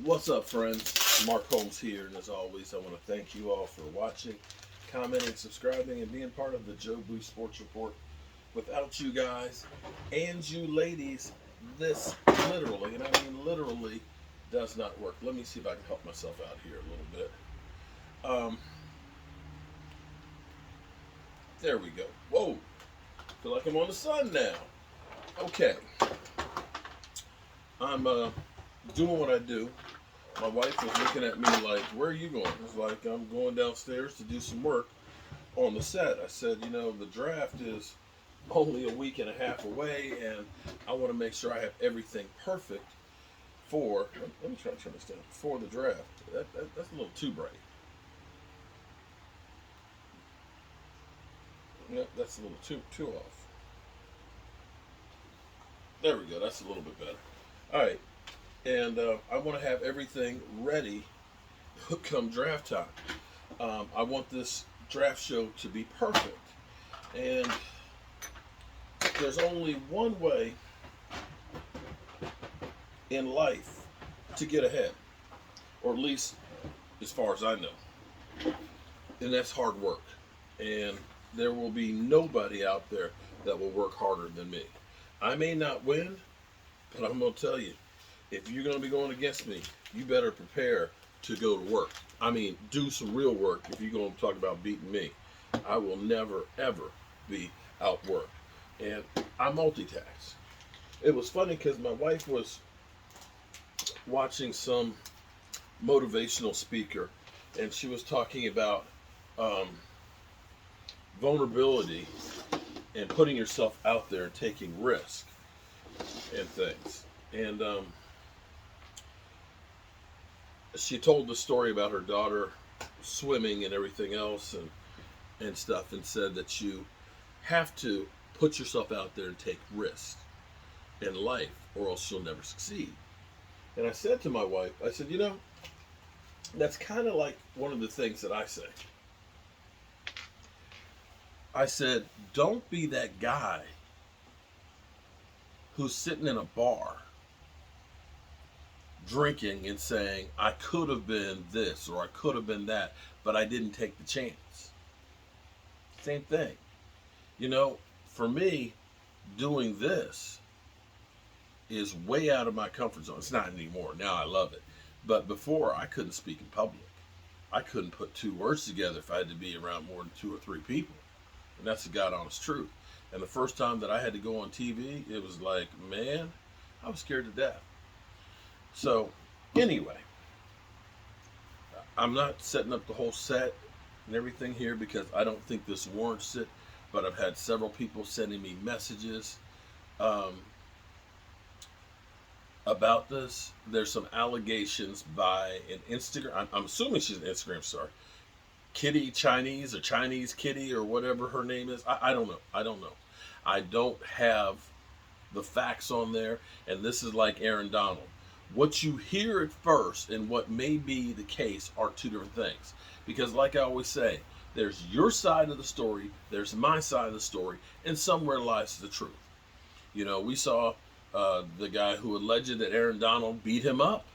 What's up, friends? Mark Holmes here, and as always, I want to thank you all for watching, commenting, subscribing, and being part of the Jobu Sports Report. Without you guys and you ladies, this literally, and I mean literally, does not work. Let me see if I can help myself out here a little bit. Um, there we go. Whoa, feel like I'm on the sun now. Okay, I'm doing what I do. My wife was looking at me like, "Where are you going?" I was like, "I'm going downstairs to do some work on the set." I said, the draft is only a week and a half away, and I want to make sure I have everything perfect for. Let me try to turn this down for the draft. That's a little too bright. Yep, that's a little too off. There we go. That's a little bit better. All right, and I want to have everything ready come draft time. I want this draft show to be perfect, and there's only one way in life to get ahead, or at least as far as I know, and that's hard work. And there will be nobody out there that will work harder than me. I may not win, but I'm going to tell you, if you're going to be going against me, you better prepare to go to work. I mean, do some real work if you're going to talk about beating me. I will never, ever be outworked. And I multitask. It was funny because my wife was watching some motivational speaker, and she was talking about um, vulnerability and putting yourself out there and taking risk and things. And she told the story about her daughter swimming and everything else and stuff, and said that you have to put yourself out there and take risks in life, or else you'll never succeed. And I said to my wife, I said, that's kind of like one of the things that I say. I said, don't be that guy who's sitting in a bar drinking and saying, I could have been this or I could have been that, but I didn't take the chance. Same thing. For me, doing this is way out of my comfort zone. It's not anymore. Now I love it. But before, I couldn't speak in public. I couldn't put two words together if I had to be around more than two or three people. And that's the God honest truth. And the first time that I had to go on TV, it was like, man, I was scared to death. So, anyway, I'm not setting up the whole set and everything here because I don't think this warrants it. But I've had several people sending me messages about this. There's some allegations by an Instagram. I'm assuming she's an Instagram star, Kitty Chinese or Chinese Kitty or whatever her name is. I don't know. I don't know. I don't have the facts on there. And this is like Aaron Donald. What you hear at first and what may be the case are two different things. Because, like I always say, there's your side of the story, there's my side of the story, and somewhere lies the truth. We saw the guy who alleged that Aaron Donald beat him up.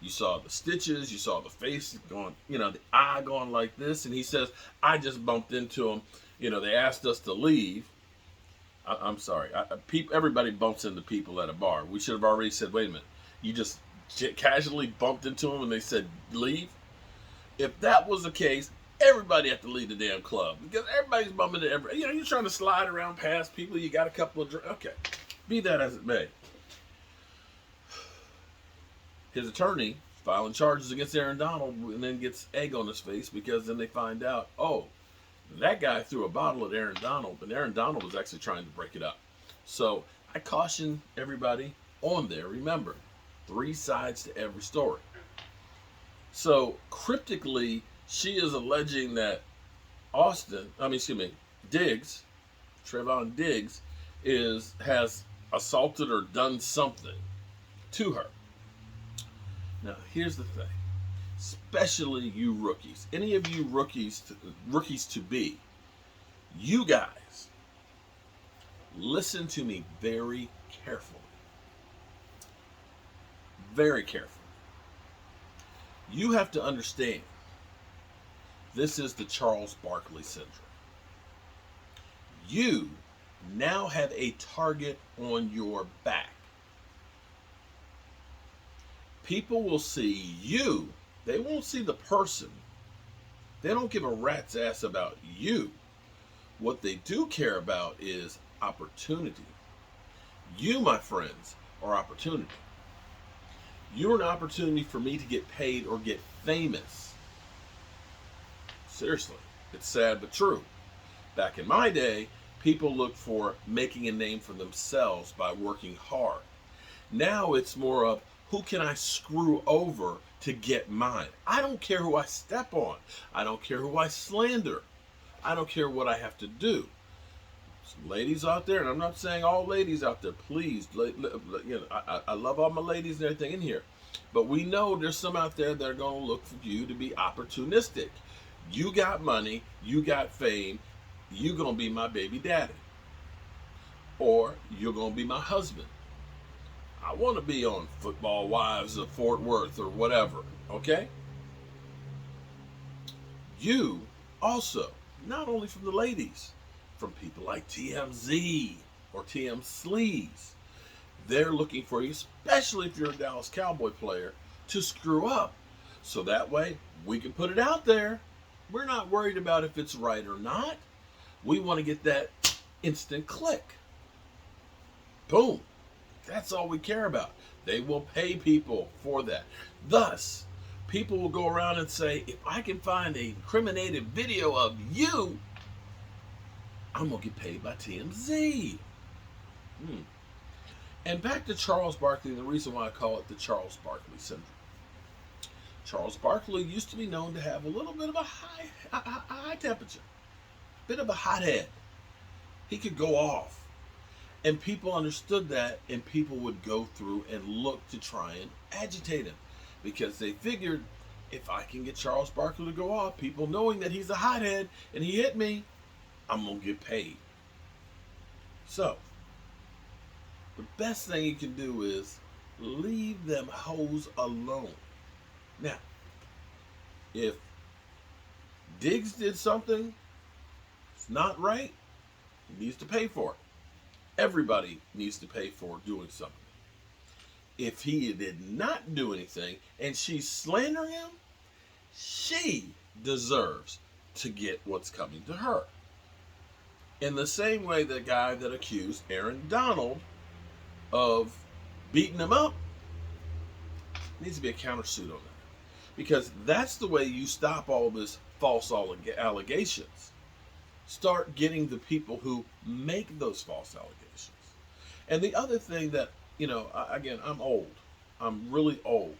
You saw the stitches, you saw the face going, the eye going like this, and he says, I just bumped into him. They asked us to leave. I'm sorry. Everybody bumps into people at a bar. We should have already said, wait a minute, you just casually bumped into him and they said, leave? If that was the case, everybody had to leave the damn club because everybody's bumping into everybody. You're trying to slide around past people. You got a couple of drinks. Okay. Be that as it may. His attorney filing charges against Aaron Donald and then gets egg on his face because then they find out, oh, that guy threw a bottle at Aaron Donald, and Aaron Donald was actually trying to break it up. So I caution everybody on there, remember, three sides to every story. So cryptically, she is alleging that Diggs, Trevon Diggs, has assaulted or done something to her. Now, here's the thing. Especially you rookies. Any of you rookies to be, you guys, listen to me very carefully. Very carefully. You have to understand, this is the Charles Barkley syndrome. You now have a target on your back. People will see you. They won't see the person. They don't give a rat's ass about you. What they do care about is opportunity. You, my friends, are opportunity. You're an opportunity for me to get paid or get famous. Seriously, it's sad but true. Back in my day, people looked for making a name for themselves by working hard. Now it's more of, who can I screw over to get mine? I don't care who I step on. I don't care who I slander. I don't care what I have to do. Some ladies out there, and I'm not saying all ladies out there, please, I love all my ladies and everything in here. But we know there's some out there that are going to look for you to be opportunistic. You got money, you got fame, you're going to be my baby daddy. Or you're going to be my husband. I want to be on Football Wives of Fort Worth or whatever, okay? You also, not only from the ladies, from people like TMZ or TM Sleaze, they're looking for you, especially if you're a Dallas Cowboy player, to screw up. So that way, we can put it out there. We're not worried about if it's right or not. We want to get that instant click. Boom. That's all we care about. They will pay people for that. Thus, people will go around and say, if I can find a incriminated video of you, I'm going to get paid by TMZ. And back to Charles Barkley, the reason why I call it the Charles Barkley syndrome. Charles Barkley used to be known to have a little bit of a high temperature, bit of a hothead. He could go off. And people understood that, and people would go through and look to try and agitate him, because they figured, if I can get Charles Barkley to go off, people knowing that he's a hothead and he hit me, I'm going to get paid. So, the best thing you can do is leave them hoes alone. Now, if Diggs did something, it's not right, he needs to pay for it. Everybody needs to pay for doing something. If he did not do anything and she's slandering him, she deserves to get what's coming to her. In the same way, the guy that accused Aaron Donald of beating him up needs to be a countersuit on that. Because that's the way you stop all this false allegations. Start getting the people who make those false allegations. And the other thing that, again, I'm old. I'm really old.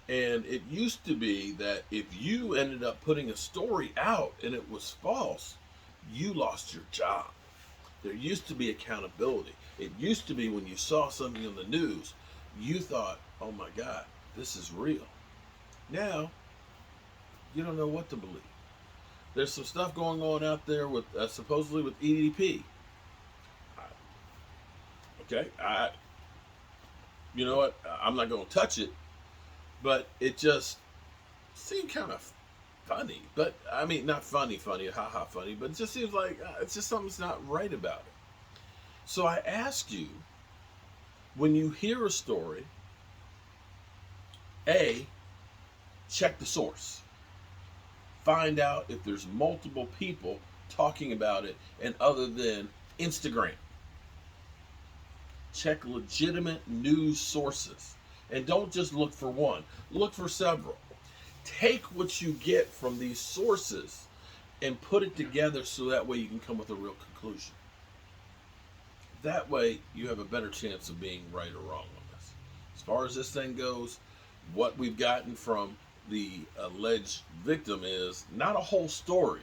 And it used to be that if you ended up putting a story out and it was false, you lost your job. There used to be accountability. It used to be when you saw something on the news, you thought, oh my God, this is real. Now, you don't know what to believe. There's some stuff going on out there with supposedly with EDP. Okay, you know what? I'm not going to touch it, but it just seemed kind of funny. But I mean, not funny, haha, funny. But it just seems like it's just something's not right about it. So I ask you, when you hear a story, A, check the source. Find out if there's multiple people talking about it and other than Instagram. Check legitimate news sources. And don't just look for one. Look for several. Take what you get from these sources and put it together so that way you can come with a real conclusion. That way you have a better chance of being right or wrong on this. As far as this thing goes, what we've gotten from the alleged victim is not a whole story,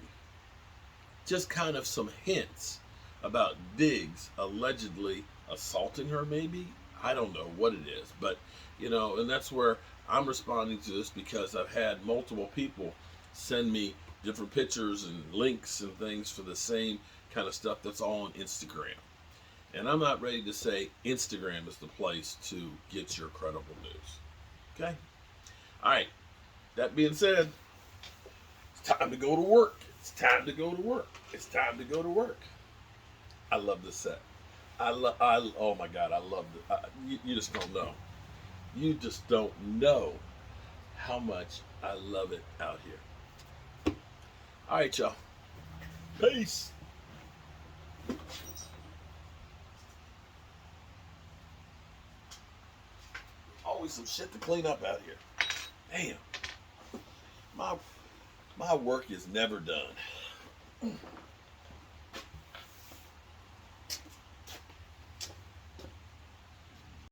just kind of some hints about Diggs allegedly assaulting her, maybe. I don't know what it is, but and that's where I'm responding to this, because I've had multiple people send me different pictures and links and things for the same kind of stuff that's all on Instagram. And I'm not ready to say Instagram is the place to get your credible news. Okay? All right. That being said, it's time to go to work. It's time to go to work. It's time to go to work. I love this set. Oh my God, I love it. You just don't know. You just don't know how much I love it out here. All right, y'all. Peace. Always some shit to clean up out here. Damn. My work is never done.